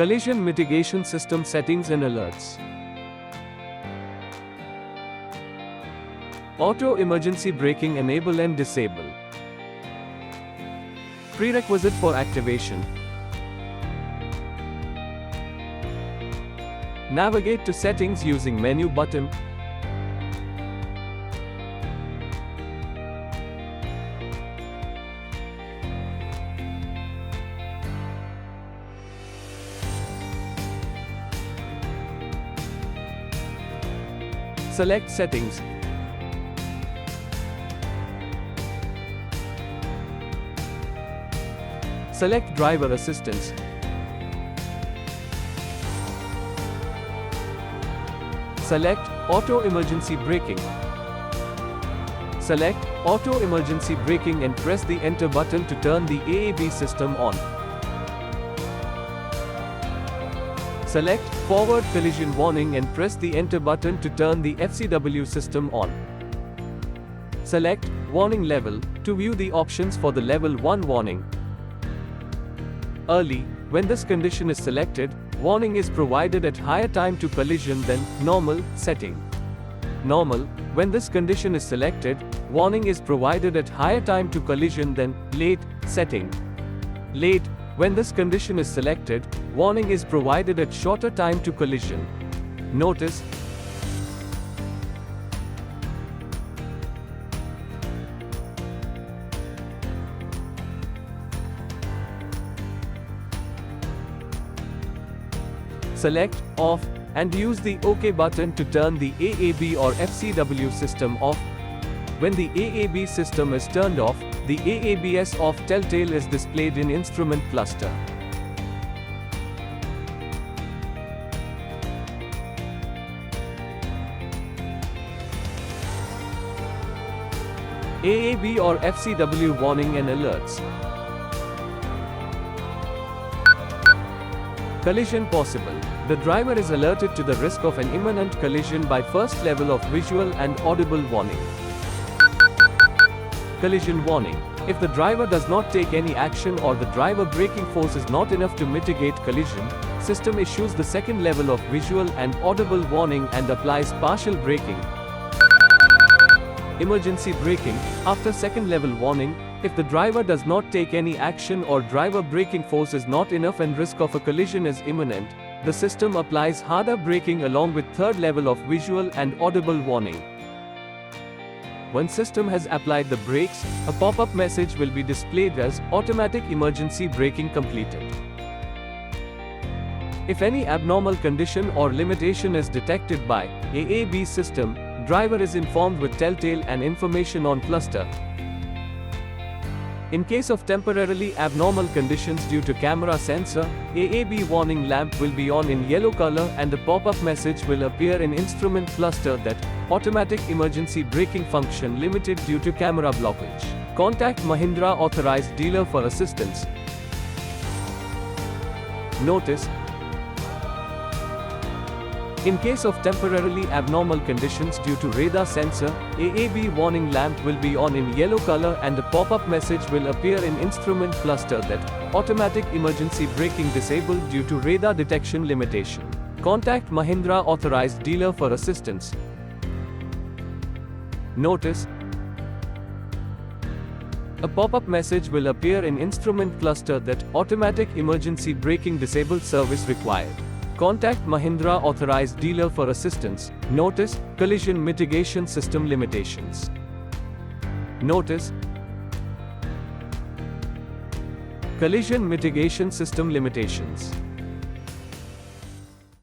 Collision mitigation system settings and alerts. Auto emergency braking enable and disable. Prerequisite for activation. Navigate to settings using menu button. Select settings. Select driver assistance. Select auto emergency braking. Select auto emergency braking and press the enter button to turn the AAB system on. Select forward collision warning and press the enter button to turn the FCW system on. Select warning level to view the options for the level 1 warning. Early, when this condition is selected, warning is provided at higher time to collision than normal setting. Normal, when this condition is selected, warning is provided at higher time to collision than late setting. Late, when this condition is selected, warning is provided at shorter time to collision. Notice. Select off and use the OK button to turn the AAB or FCW system off. When the AAB system is turned off, the AABS off telltale is displayed in instrument cluster. AAB or FCW warning and alerts. Collision possible. The driver is alerted to the risk of an imminent collision by first level of visual and audible warning. Collision warning. If the driver does not take any action or the driver braking force is not enough to mitigate collision, system issues the second level of visual and audible warning and applies partial braking. Emergency braking. After second level warning, if the driver does not take any action or driver braking force is not enough and risk of a collision is imminent, the system applies harder braking along with third level of visual and audible warning. When system has applied the brakes, a pop-up message will be displayed as automatic emergency braking completed. If any abnormal condition or limitation is detected by AAB system, driver is informed with telltale and information on cluster. In case of temporarily abnormal conditions due to camera sensor, AAB warning lamp will be on in yellow color and a pop-up message will appear in instrument cluster that automatic emergency braking function limited due to camera blockage. Contact Mahindra authorized dealer for assistance. Notice. In case of temporarily abnormal conditions due to radar sensor, AAB warning lamp will be on in yellow color and a pop-up message will appear in instrument cluster that automatic emergency braking disabled due to radar detection limitation. Contact Mahindra authorized dealer for assistance. Notice. A pop-up message will appear in instrument cluster that automatic emergency braking disabled service required. Contact Mahindra authorized dealer for assistance. Notice, collision mitigation system limitations. Notice, collision mitigation system limitations.